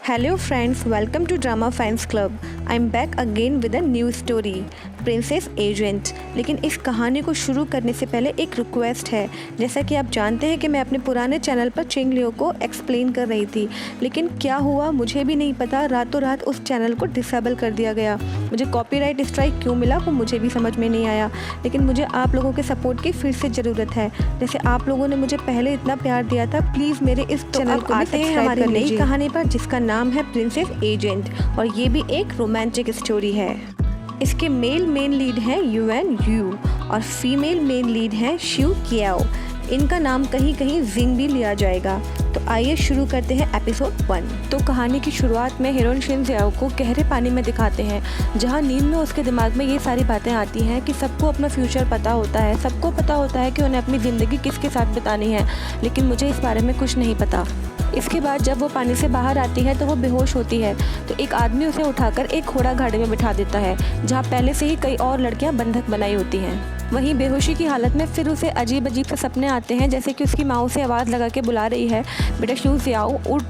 Hello friends, welcome to Drama Fans Club. I'm back again with a new story, princess agent. लेकिन इस कहानी को शुरू करने से पहले एक रिक्वेस्ट है। जैसा कि आप जानते हैं कि मैं अपने पुराने चैनल पर चिंगलियो को एक्सप्लेन कर रही थी, लेकिन क्या हुआ मुझे भी नहीं पता, रातों रात उस चैनल को डिसेबल कर दिया गया। मुझे कॉपीराइट स्ट्राइक क्यों मिला वो मुझे भी समझ में नहीं आया, लेकिन मुझे आप लोगों के सपोर्ट की फिर से ज़रूरत है। जैसे आप लोगों ने मुझे पहले इतना प्यार दिया था, प्लीज़ मेरे इस चैनल को आते हैं हमारी नई कहानी पर, जिसका नाम है प्रिंसेस एजेंट, और ये भी एक रोमांटिक स्टोरी है। इसके मेल मेन लीड हैं युएन यू और फीमेल मेन लीड हैं शिव कियाओ। इनका नाम कहीं कहीं जिंग भी लिया जाएगा। तो आइए शुरू करते हैं एपिसोड 1। तो कहानी की शुरुआत में हीरोइन शिन जियाओ को गहरे पानी में दिखाते हैं, जहां नींद में उसके दिमाग में ये सारी बातें आती हैं कि सबको अपना फ्यूचर पता होता है, सबको पता होता है कि उन्हें अपनी ज़िंदगी किसके साथ बितानी है, लेकिन मुझे इस बारे में कुछ नहीं पता। इसके बाद जब वो पानी से बाहर आती है तो वो बेहोश होती है, तो एक आदमी उसे उठाकर एक घोड़ा गाड़ी में बिठा देता है, जहाँ पहले से ही कई और लड़कियाँ बंधक बनाई होती हैं। वहीं बेहोशी की हालत में फिर उसे अजीब अजीब से सपने आते हैं, जैसे कि उसकी माँ उसे आवाज़ लगा के बुला रही है, बेटा शिव जियाओ उठ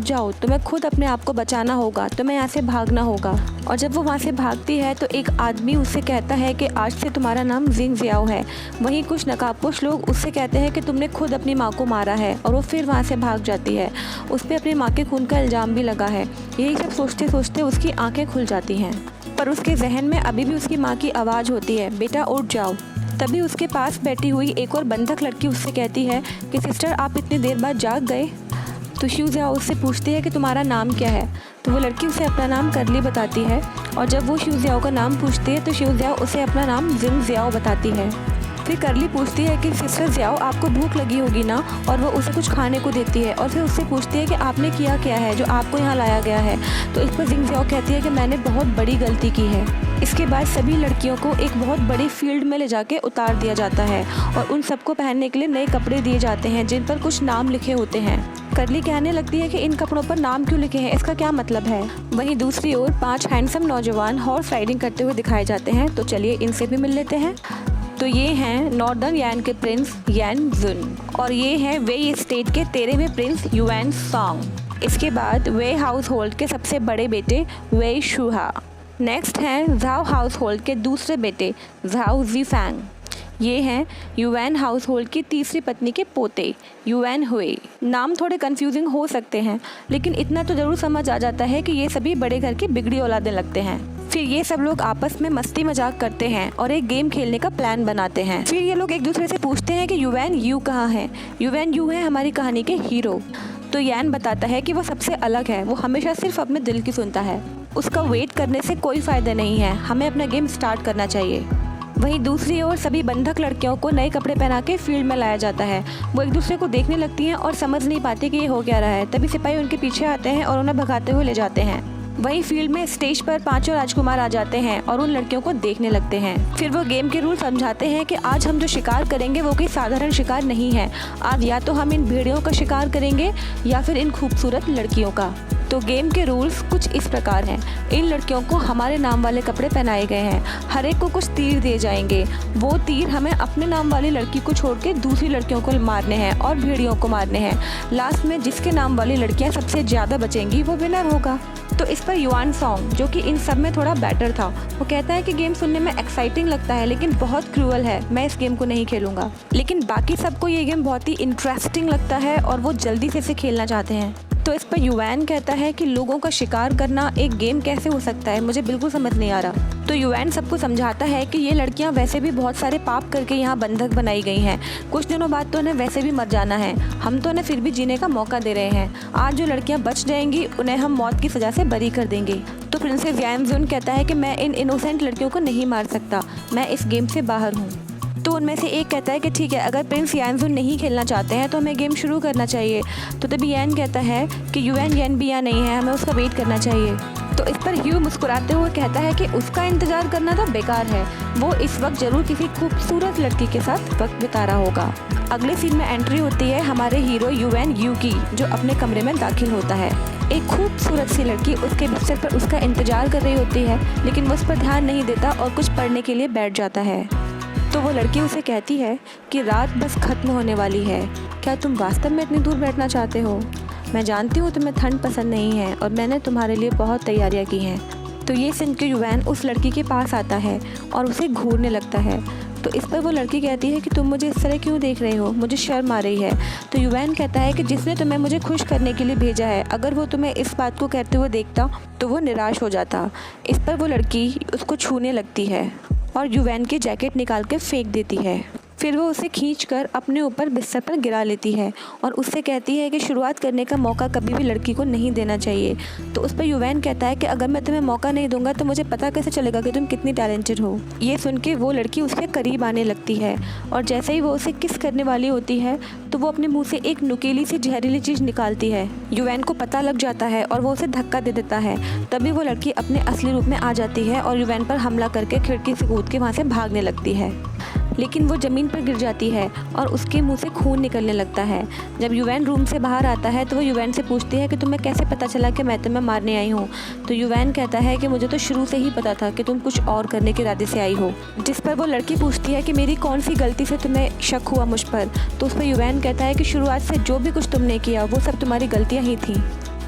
जाओ, तुम्हें खुद अपने आप को बचाना होगा, तुम्हें यहाँ से भागना होगा। और जब वो वहाँ से भागती है तो एक आदमी उससे कहता है कि आज से तुम्हारा नाम जिंग जियाओ है। वहीं कुछ नकाबपोश लोग उससे कहते हैं कि तुमने खुद अपनी माँ को मारा है, और वो फिर वहाँ से भाग जाती है। उस पर अपनी माँ के खून का इल्ज़ाम भी लगा है। यही सब सोचते सोचते उसकी आंखें खुल जाती हैं, पर उसके जहन में अभी भी उसकी माँ की आवाज़ होती है, बेटा उठ जाओ। तभी उसके पास बैठी हुई एक और बंधक लड़की उससे कहती है कि सिस्टर आप इतनी देर बाद जाग गए। तो शिव जियाओ उससे पूछती है कि तुम्हारा नाम क्या है। तो वो लड़की उसे अपना नाम करली बताती है, और जब वो शिव जियाओ का नाम पूछती है तो शिव जियाओ उसे अपना नाम जिंग जियाओ बताती है। फिर करली पूछती है कि सिस्टर जियाओ आपको भूख लगी होगी ना, और वो उसे कुछ खाने को देती है, और फिर उससे पूछती है कि आपने किया क्या है जो आपको यहाँ लाया गया है। तो इस पर जिंग जियाओ कहती है कि मैंने बहुत बड़ी गलती की है। इसके बाद सभी लड़कियों को एक बहुत बड़ी फील्ड में ले जाके उतार दिया जाता है, और उन सबको पहनने के लिए नए कपड़े दिए जाते हैं जिन पर कुछ नाम लिखे होते हैं। करली कहने लगती है कि इन कपड़ों पर नाम क्यों लिखे हैं, इसका क्या मतलब है। वहीं दूसरी ओर 5 हैंडसम नौजवान हॉर्स राइडिंग करते हुए दिखाए जाते हैं, तो चलिए इनसे भी मिल लेते हैं। तो ये हैं नॉर्दर्न यान के प्रिंस यान जुन, और ये हैं वेई स्टेट के 13वें प्रिंस युएन सॉन्ग। इसके बाद वे हाउस होल्ड के सबसे बड़े बेटे वेई शुहा। नेक्स्ट हैं झाओ हाउस होल्ड के दूसरे बेटे झाओ जीफैंग। ये हैं युएन हाउस होल्ड की तीसरी पत्नी के पोते युएन हुए। नाम थोड़े कंफ्यूजिंग हो सकते हैं, लेकिन इतना तो ज़रूर समझ आ जाता है कि ये सभी बड़े घर की बिगड़ी औलादें लगते हैं। फिर ये सब लोग आपस में मस्ती मजाक करते हैं और एक गेम खेलने का प्लान बनाते हैं। फिर ये लोग एक दूसरे से पूछते हैं कि युएन यू कहाँ है। युएन यू है हमारी कहानी के हीरो। तो यान बताता है कि वो सबसे अलग है, वो हमेशा सिर्फ अपने दिल की सुनता है, उसका वेट करने से कोई फ़ायदा नहीं है, हमें अपना गेम स्टार्ट करना चाहिए। वहीं दूसरी ओर सभी बंधक लड़कियों को नए कपड़े पहना के फील्ड में लाया जाता है। वो एक दूसरे को देखने लगती हैं और समझ नहीं पाती कि ये हो क्या रहा है। तभी सिपाही उनके पीछे आते हैं और उन्हें भगाते हुए ले जाते हैं। वहीं फील्ड में स्टेज पर 5 राजकुमार आ जाते हैं और उन लड़कियों को देखने लगते हैं। फिर वो गेम के रूल समझाते हैं कि आज हम जो शिकार करेंगे वो कोई साधारण शिकार नहीं है। आज या तो हम इन भेड़ियों का शिकार करेंगे या फिर इन खूबसूरत लड़कियों का। तो गेम के रूल्स कुछ इस प्रकार हैं। इन लड़कियों को हमारे नाम वाले कपड़े पहनाए गए हैं, हर एक को कुछ तीर दिए जाएंगे। वो तीर हमें अपने नाम वाली लड़की को छोड़ के दूसरी लड़कियों को मारने हैं और भेड़ियों को मारने हैं। लास्ट में जिसके नाम वाली लड़कियां सबसे ज़्यादा बचेंगी वो विनर होगा। तो इस पर युआन सॉन्ग, जो कि इन सब में थोड़ा बेटर था, वो कहता है कि गेम सुनने में एक्साइटिंग लगता है लेकिन बहुत क्रूअल है, मैं इस गेम को नहीं खेलूंगा। लेकिन बाकी सबको ये गेम बहुत ही इंटरेस्टिंग लगता है और वो जल्दी से इसे खेलना चाहते हैं। तो इस पर युएन कहता है कि लोगों का शिकार करना एक गेम कैसे हो सकता है, मुझे बिल्कुल समझ नहीं आ रहा। तो युएन सबको समझाता है कि ये लड़कियां वैसे भी बहुत सारे पाप करके यहाँ बंधक बनाई गई हैं, कुछ दिनों बाद तो उन्हें वैसे भी मर जाना है, हम तो उन्हें फिर भी जीने का मौका दे रहे हैं। आज जो लड़कियाँ बच जाएंगी उन्हें हम मौत की सज़ा से बरी कर देंगे। तो प्रिंसेस यान जुन कहता है कि मैं इन इनोसेंट लड़कियों को नहीं मार सकता, मैं इस गेम से बाहर हूँ। तो उनमें से एक कहता है कि ठीक है, अगर प्रिंस यान जुन नहीं खेलना चाहते हैं तो हमें गेम शुरू करना चाहिए। तो तभी यान कहता है कि युएन यान भी यहाँ नहीं है, हमें उसका वेट करना चाहिए। तो इस पर ह्यू मुस्कुराते हुए कहता है कि उसका इंतज़ार करना तो बेकार है, वो इस वक्त ज़रूर किसी खूबसूरत लड़की के साथ वक्त बिता रहा होगा। अगले सीन में एंट्री होती है हमारे हीरो युएन यू की, जो अपने कमरे में दाखिल होता है। एक खूबसूरत सी लड़की उसके बिस्तर पर उसका इंतज़ार कर रही होती है, लेकिन वो उस पर ध्यान नहीं देता और कुछ पढ़ने के लिए बैठ जाता है। तो वो लड़की उसे कहती है कि रात बस खत्म होने वाली है, क्या तुम वास्तव में इतनी दूर बैठना चाहते हो। मैं जानती हूँ तुम्हें ठंड पसंद नहीं है और मैंने तुम्हारे लिए बहुत तैयारियाँ की हैं। तो ये सुन के युवैन उस लड़की के पास आता है और उसे घूरने लगता है। तो इस पर वो लड़की कहती है कि तुम मुझे इस तरह क्यों देख रहे हो, मुझे शर्म आ रही है। तो युवैन कहता है कि जिसने तुम्हें मुझे खुश करने के लिए भेजा है, अगर वो तुम्हें इस बात को कहते हुए देखता तो वो निराश हो जाता। इस पर वो लड़की उसको छूने लगती है और युवैन की जैकेट निकाल के फेंक देती है। फिर वो उसे खींचकर अपने ऊपर बिस्तर पर गिरा लेती है और उससे कहती है कि शुरुआत करने का मौका कभी भी लड़की को नहीं देना चाहिए। तो उस पर युवैन कहता है कि अगर मैं तुम्हें मौका नहीं दूंगा तो मुझे पता कैसे चलेगा कि तुम कितनी टैलेंटेड हो। ये सुन के वो लड़की उसके करीब आने लगती है और जैसे ही वो उसे किस करने वाली होती है तो वो अपने मुँह से एक नुकीली सी जहरीली चीज़ निकालती है। युवैन को पता लग जाता है और वो उसे धक्का दे देता है। तभी वो लड़की अपने असली रूप में आ जाती है और युवैन पर हमला करके खिड़की से कूद के वहाँ से भागने लगती है, लेकिन वो ज़मीन पर गिर जाती है और उसके मुंह से खून निकलने लगता है। जब युवैन रूम से बाहर आता है तो वो युवैन से पूछती है कि तुम्हें कैसे पता चला कि मैं तुम्हें मारने आई हूँ। तो युवैन कहता है कि मुझे तो शुरू से ही पता था कि तुम कुछ और करने के इरादे से आई हो। जिस पर वो लड़की पूछती है कि मेरी कौन सी गलती से तुम्हें शक हुआ मुझ पर। तो उस पर युवैन कहता है कि शुरुआत से जो भी कुछ तुमने किया वो सब तुम्हारी गलतियाँ ही थी।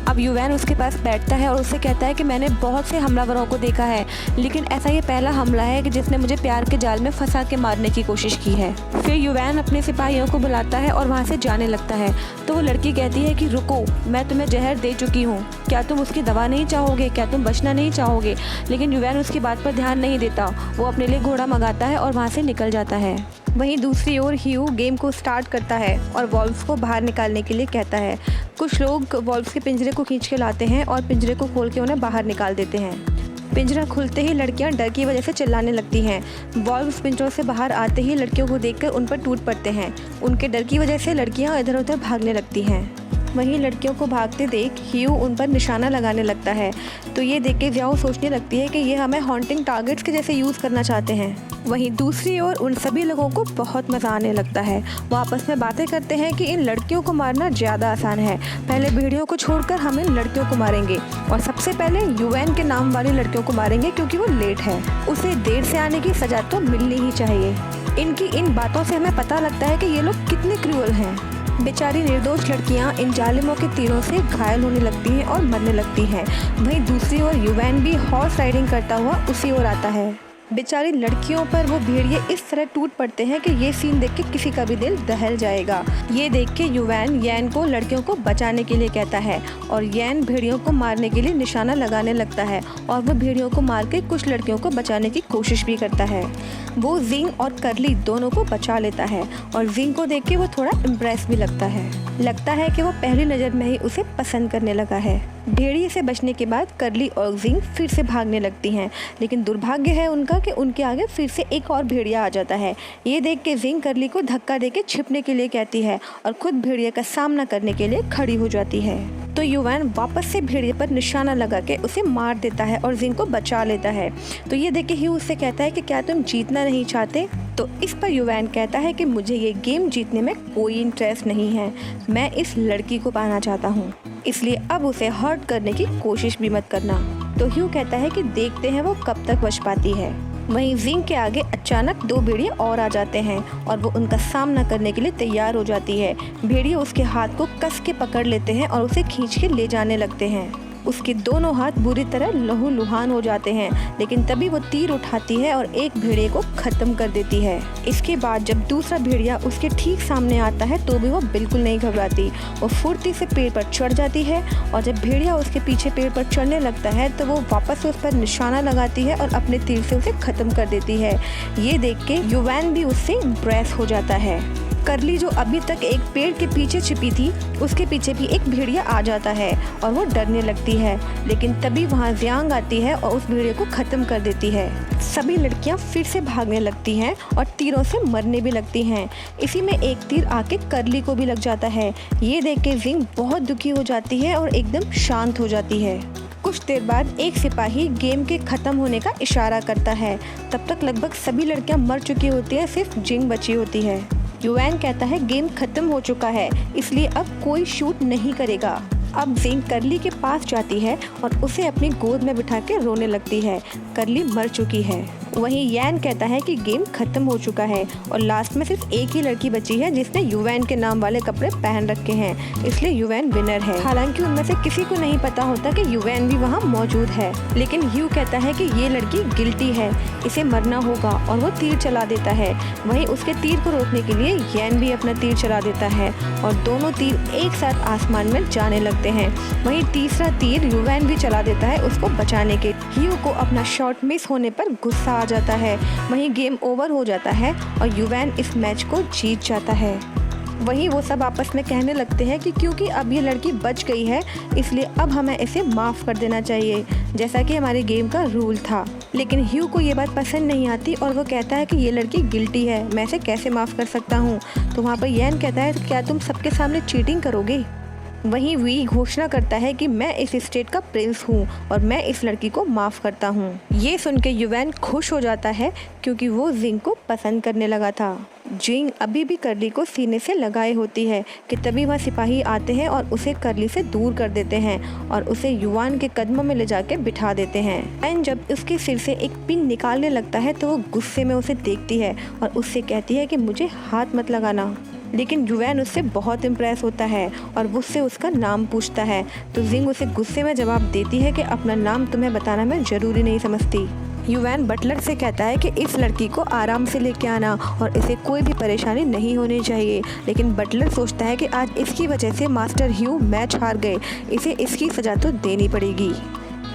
अब युवैन उसके पास बैठता है और उससे कहता है कि मैंने बहुत से हमलावरों को देखा है, लेकिन ऐसा ये पहला हमला है कि जिसने मुझे प्यार के जाल में फंसा के मारने की कोशिश की है। फिर युवैन अपने सिपाहियों को बुलाता है और वहाँ से जाने लगता है। तो वो लड़की कहती है कि रुको, मैं तुम्हें जहर दे चुकी हूँ, क्या तुम उसकी दवा नहीं चाहोगे, क्या तुम बचना नहीं चाहोगे। लेकिन युवैन उसकी बात पर ध्यान नहीं देता। वो अपने लिए घोड़ा मंगाता है और वहाँ से निकल जाता है। वहीं दूसरी ओर ह्यू गेम को स्टार्ट करता है और वॉल्व्स को बाहर निकालने के लिए कहता है। कुछ लोग वॉल्व्स के पिंजरे को खींच के लाते हैं और पिंजरे को खोल के उन्हें बाहर निकाल देते हैं। पिंजरा खुलते ही लड़कियां डर की वजह से चिल्लाने लगती हैं। वॉल्व्स पिंजरों से बाहर आते ही लड़कियों को देखकर उन पर टूट पड़ते हैं। उनके डर की वजह से लड़कियां इधर उधर भागने लगती हैं। वहीं लड़कियों को भागते देख ह्यू उन पर निशाना लगाने लगता है। तो ये देख के ज़्याओ सोचने लगती है कि ये हमें हॉन्टिंग टारगेट्स के जैसे यूज़ करना चाहते हैं। वहीं दूसरी ओर उन सभी लोगों को बहुत मज़ा आने लगता है। वो आपस में बातें करते हैं कि इन लड़कियों को मारना ज़्यादा आसान है। पहले भेड़ियों को छोड़कर हम इन लड़कियों को मारेंगे और सबसे पहले युवैन के नाम वाली लड़कियों को मारेंगे क्योंकि वो लेट है। उसे देर से आने की सजा तो मिलनी ही चाहिए। इनकी इन बातों से हमें पता लगता है कि ये लोग कितने क्रूअल हैं। बेचारी निर्दोष लड़कियां इन जालिमों के तीरों से घायल होने लगती हैं और मरने लगती हैं। वहीं दूसरी ओर युवैन भी हॉर्स राइडिंग करता हुआ उसी ओर आता है। बेचारी लड़कियों पर वो भेड़िए इस तरह टूट पड़ते हैं कि ये सीन देख के किसी का भी दिल दहल जाएगा। ये देख के युवैन यैन को लड़कियों को बचाने के लिए कहता है और यैन भेड़ियों को मारने के लिए निशाना लगाने लगता है और वो भेड़ियों को मार के कुछ लड़कियों को बचाने की कोशिश भी करता है। वो जिंग और करली दोनों को बचा लेता है और जिंग को देख के वो थोड़ा इम्प्रेस भी लगता है कि वो पहली नज़र में ही उसे पसंद करने लगा है। भेड़िए से बचने के बाद करली और जिंग फिर से भागने लगती हैं, लेकिन दुर्भाग्य है उनका कि उनके आगे फिर से एक और भेड़िया आ जाता है। ये देख के जिंग करली को धक्का देके छिपने के लिए कहती है और खुद भेड़िए का सामना करने के लिए खड़ी हो जाती है। तो युवैन वापस से भेड़िए पर निशाना लगा के उसे मार देता है और जिंग को बचा लेता है। तो ये देख के ह्यू उससे कहता है कि क्या तुम जीतना नहीं चाहते। तो इस पर युवैन कहता है कि मुझे ये गेम जीतने में कोई इंटरेस्ट नहीं है, मैं इस लड़की को पाना चाहता हूँ, इसलिए अब उसे हर्ट करने की कोशिश भी मत करना। तो ह्यू कहता है कि देखते हैं वो कब तक बच पाती है। वहीं जिंग के आगे अचानक दो भेड़िए और आ जाते हैं और वो उनका सामना करने के लिए तैयार हो जाती है। भेड़िए उसके हाथ को कस के पकड़ लेते हैं और उसे खींच के ले जाने लगते हैं। उसके दोनों हाथ बुरी तरह लहूलुहान हो जाते हैं, लेकिन तभी वो तीर उठाती है और एक भेड़िए को खत्म कर देती है। इसके बाद जब दूसरा भेड़िया उसके ठीक सामने आता है तो भी वो बिल्कुल नहीं घबराती। वो फुर्ती से पेड़ पर चढ़ जाती है और जब भेड़िया उसके पीछे पेड़ पर चढ़ने लगता है तो वो वापस उस पर निशाना लगाती है और अपने तीर से उसे खत्म कर देती है। ये देख के युवैन भी उससे इम्प्रेस हो जाता है। करली जो अभी तक एक पेड़ के पीछे छिपी थी, उसके पीछे भी एक भेड़िया आ जाता है और वो डरने लगती है, लेकिन तभी वहाँ जियांग आती है और उस भेड़िए को खत्म कर देती है। सभी लड़कियाँ फिर से भागने लगती हैं और तीरों से मरने भी लगती हैं। इसी में एक तीर आके करली को भी लग जाता है। ये देख के जिंग बहुत दुखी हो जाती है और एकदम शांत हो जाती है। कुछ देर बाद एक सिपाही गेम के ख़त्म होने का इशारा करता है। तब तक लगभग सभी लड़कियां मर चुकी होती हैं, सिर्फ जिंग बची होती है। युवैन कहता है गेम खत्म हो चुका है, इसलिए अब कोई शूट नहीं करेगा। अब जिंग करली के पास जाती है और उसे अपनी गोद में बिठा के रोने लगती है। करली मर चुकी है। वहीं यैन कहता है कि गेम खत्म हो चुका है और लास्ट में सिर्फ एक ही लड़की बची है जिसने युवैन के नाम वाले कपड़े पहन रखे हैं, इसलिए युवैन विनर है। हालांकि उनमें से किसी को नहीं पता होता कि युवैन भी वहाँ मौजूद है, लेकिन ह्यू कहता है कि ये लड़की गिल्टी है, इसे मरना होगा और वो तीर चला देता है। वहीं उसके तीर को रोकने के लिए यैन भी अपना तीर चला देता है और दोनों तीर एक साथ आसमान में जाने लगते हैं। वहीं तीसरा तीर युवैन भी चला देता है उसको बचाने के। ह्यू को अपना शॉट मिस होने पर गुस्सा आ जाता है। वहीं गेम ओवर हो जाता है और युवैन इस मैच को जीत जाता है। वहीं वो सब आपस में कहने लगते हैं कि क्योंकि अब ये लड़की बच गई है इसलिए अब हमें इसे माफ़ कर देना चाहिए, जैसा कि हमारे गेम का रूल था। लेकिन ह्यू को ये बात पसंद नहीं आती और वो कहता है कि ये लड़की गिल्टी है, मैं इसे कैसे माफ़ कर सकता हूँ। तो वहाँ पर यैन कहता है क्या तुम सबके सामने चीटिंग करोगे। वहीं वी घोषणा करता है कि मैं इस स्टेट का प्रिंस हूँ और मैं इस लड़की को माफ़ करता हूँ। ये सुन के युवैन खुश हो जाता है क्योंकि वो जिंग को पसंद करने लगा था। जिंग अभी भी करली को सीने से लगाए होती है कि तभी वह सिपाही आते हैं और उसे करली से दूर कर देते हैं और उसे युवान के कदमों में ले जाके बिठा देते हैं। एंड जब उसके सिर से एक पिन निकालने लगता है तो वो गुस्से में उसे देखती है और उससे कहती है कि मुझे हाथ मत लगाना। लेकिन युवैन उससे बहुत इम्प्रेस होता है और उससे उसका नाम पूछता है तो जिंग उसे गुस्से में जवाब देती है कि अपना नाम तुम्हें बताना मैं ज़रूरी नहीं समझती। युवैन बटलर से कहता है कि इस लड़की को आराम से लेके आना और इसे कोई भी परेशानी नहीं होनी चाहिए। लेकिन बटलर सोचता है कि आज इसकी वजह से मास्टर ह्यू मैच हार गए, इसे इसकी सज़ा तो देनी पड़ेगी।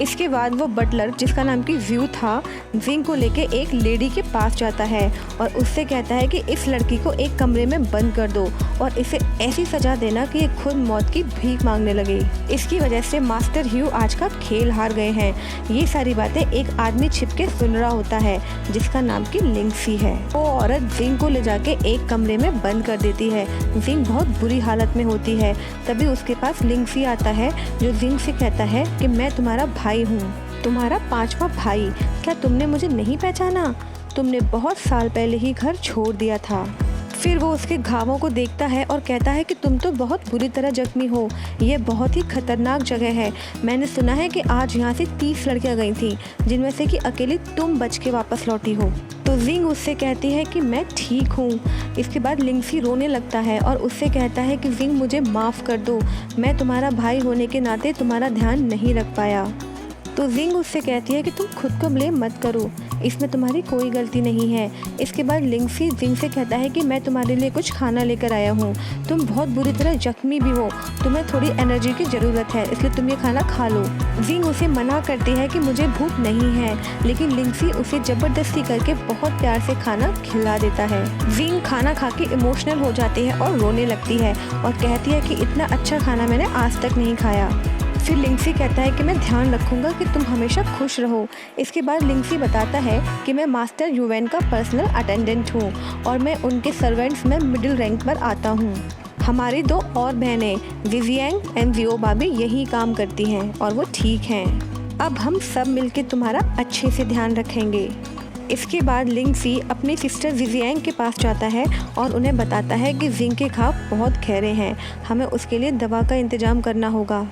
इसके बाद वो बटलर जिसका नाम की व्यू था जिंग को लेके एक लेडी के पास जाता है और उससे कहता है कि इस लड़की को एक कमरे में बंद कर दो और इसे ऐसी सज़ा देना कि ये खुद मौत की भीख मांगने लगे। इसकी वजह से मास्टर ह्यू आज का खेल हार गए हैं। ये सारी बातें एक आदमी छिपके सुन रहा होता है जिसका नाम की लिंक्सी है। वो औरत जिंग को ले जाके एक कमरे में बंद कर देती है। जिंग बहुत बुरी हालत में होती है। तभी उसके पास लिंक्सी आता है जो जिंग से कहता है कि मैं तुम्हारा भाई हूँ, तुम्हारा 5वां भाई। क्या तुमने मुझे नहीं पहचाना? तुमने बहुत साल पहले ही घर छोड़ दिया था। फिर वो उसके घावों को देखता है और कहता है कि तुम तो बहुत बुरी तरह जख्मी हो, ये बहुत ही खतरनाक जगह है। मैंने सुना है कि आज यहाँ से 30 लड़कियाँ गई थीं जिनमें से कि अकेली तुम बच के वापस लौटी हो। तो जिंग उससे कहती है कि मैं ठीक हूँ। इसके बाद लिंक्सी रोने लगता है और उससे कहता है कि जिंग मुझे माफ़ कर दो, मैं तुम्हारा भाई होने के नाते तुम्हारा ध्यान नहीं रख पाया। तो जिंग उससे कहती है कि तुम खुद को ब्लेम मत करो, इसमें तुम्हारी कोई गलती नहीं है। इसके बाद लिंक्सी जिंग से कहता है कि मैं तुम्हारे लिए कुछ खाना लेकर आया हूँ, तुम बहुत बुरी तरह जख्मी भी हो, तुम्हें थोड़ी एनर्जी की ज़रूरत है, इसलिए तुम ये खाना खा लो। जिंग उसे मना करती है कि मुझे भूख नहीं है, लेकिन लिंक्सी उसे ज़बरदस्ती करके बहुत प्यार से खाना खिला देता है। जिंग खाना खा के इमोशनल हो जाती है और रोने लगती है और कहती है कि इतना अच्छा खाना मैंने आज तक नहीं खाया। फिर लिंक्सी कहता है कि मैं ध्यान रखूंगा कि तुम हमेशा खुश रहो। इसके बाद लिंक्सी बताता है कि मैं मास्टर युवैन का पर्सनल अटेंडेंट हूँ और मैं उनके सर्वेंट्स में मिडिल रैंक पर आता हूँ। हमारी 2 और बहनें विजियांग एंड जियोबा भी यही काम करती हैं और वो ठीक हैं। अब हम सब मिलकर तुम्हारा अच्छे से ध्यान रखेंगे। इसके बाद लिंक्सी अपनी सिस्टर जिजियांग के पास जाता है और उन्हें बताता है कि जिंग के घाव बहुत गहरे हैं, हमें उसके लिए दवा का इंतज़ाम करना होगा।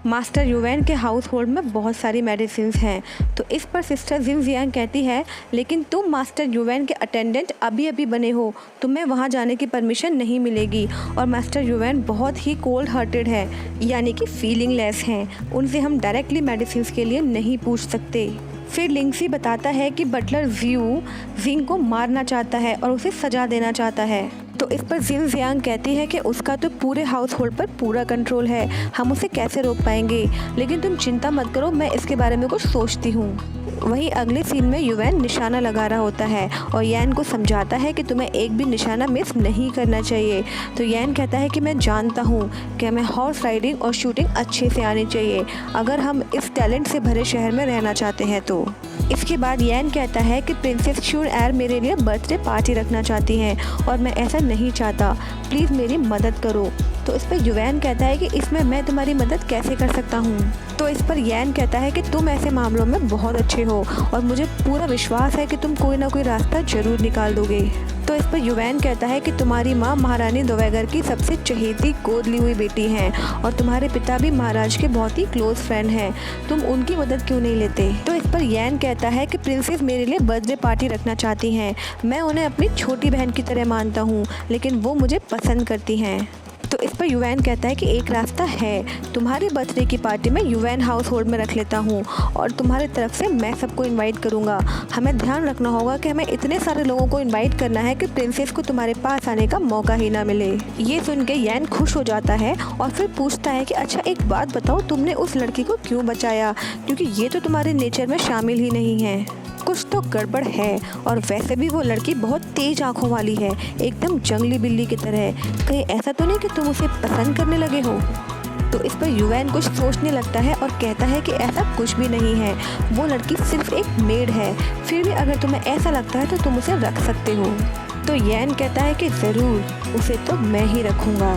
मास्टर युवैन के हाउस होल्ड में बहुत सारी मेडिसिन हैं। तो इस पर सिस्टर जिजियांग कहती है लेकिन तुम मास्टर युवैन के अटेंडेंट अभी अभी बने हो, तुम्हें वहां जाने की परमिशन नहीं मिलेगी। और मास्टर युवैन बहुत ही कोल्ड हार्टेड है, यानी कि फीलिंगलेस हैं, उनसे हम डायरेक्टली मेडिसिन के लिए नहीं पूछ सकते। फिर लिंक्सी बताता है कि बटलर व्यू जिंग को मारना चाहता है और उसे सजा देना चाहता है। तो इस पर जिजियांग कहती है कि उसका तो पूरे हाउस होल्ड पर पूरा कंट्रोल है, हम उसे कैसे रोक पाएंगे, लेकिन तुम चिंता मत करो, मैं इसके बारे में कुछ सोचती हूँ। वहीं अगले सीन में युवैन निशाना लगा रहा होता है और यैन को समझाता है कि तुम्हें एक भी निशाना मिस नहीं करना चाहिए। तो यैन कहता है कि मैं जानता हूँ कि हमें हॉर्स राइडिंग और शूटिंग अच्छे से आनी चाहिए अगर हम इस टैलेंट से भरे शहर में रहना चाहते हैं। तो इसके बाद यैन कहता है कि प्रिंसेस शूर एर मेरे लिए बर्थडे पार्टी रखना चाहती हैं और मैं ऐसा नहीं चाहता, प्लीज़ मेरी मदद करो। तो इस पर युवैन कहता है कि इसमें मैं तुम्हारी मदद कैसे कर सकता हूँ। तो इस पर यैन कहता है कि तुम ऐसे मामलों में बहुत अच्छे हो और मुझे पूरा विश्वास है कि तुम कोई ना कोई रास्ता जरूर निकाल दोगे। तो इस पर युवैन कहता है कि तुम्हारी माँ महारानी दोवेगर की सबसे चहेती गोद ली हुई बेटी हैं और तुम्हारे पिता भी महाराज के बहुत ही क्लोज फ्रेंड हैं, तुम उनकी मदद क्यों नहीं लेते। तो इस पर यैन कहता है कि प्रिंसेस मेरे लिए बर्थडे पार्टी रखना चाहती हैं, मैं उन्हें अपनी छोटी बहन की तरह मानता हूँ, लेकिन वो मुझे पसंद करती हैं। तो इस पर युवैन कहता है कि एक रास्ता है, तुम्हारे बर्थडे की पार्टी में युवैन हाउस होल्ड में रख लेता हूँ और तुम्हारी तरफ से मैं सबको इनवाइट करूँगा। हमें ध्यान रखना होगा कि हमें इतने सारे लोगों को इनवाइट करना है कि प्रिंसेस को तुम्हारे पास आने का मौका ही ना मिले। ये सुन के यैन खुश हो जाता है और फिर पूछता है कि अच्छा एक बात बताओ, तुमने उस लड़की को क्यों बचाया, क्योंकि ये तो तुम्हारे नेचर में शामिल ही नहीं है। कुछ तो गड़बड़ है और वैसे भी वो लड़की बहुत तेज आंखों वाली है, एकदम जंगली बिल्ली की तरह। कहीं ऐसा तो नहीं कि तुम उसे पसंद करने लगे हो। तो इस पर युवैन कुछ सोचने लगता है और कहता है कि ऐसा कुछ भी नहीं है, वो लड़की सिर्फ एक मेड है, फिर भी अगर तुम्हें ऐसा लगता है तो तुम उसे रख सकते हो। तो यैन कहता है कि ज़रूर, उसे तो मैं ही रखूँगा।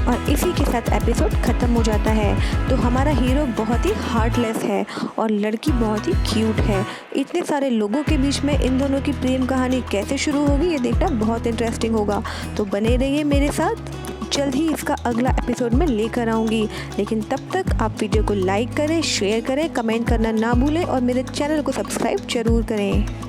और इसी के साथ एपिसोड ख़त्म हो जाता है। तो हमारा हीरो बहुत ही हार्टलेस है और लड़की बहुत ही क्यूट है। इतने सारे लोगों के बीच में इन दोनों की प्रेम कहानी कैसे शुरू होगी ये देखना बहुत इंटरेस्टिंग होगा। तो बने रहिए मेरे साथ, जल्द ही इसका अगला एपिसोड में लेकर आऊँगी। लेकिन तब तक आप वीडियो को लाइक करें, शेयर करें, कमेंट करना ना भूलें और मेरे चैनल को सब्सक्राइब जरूर करें।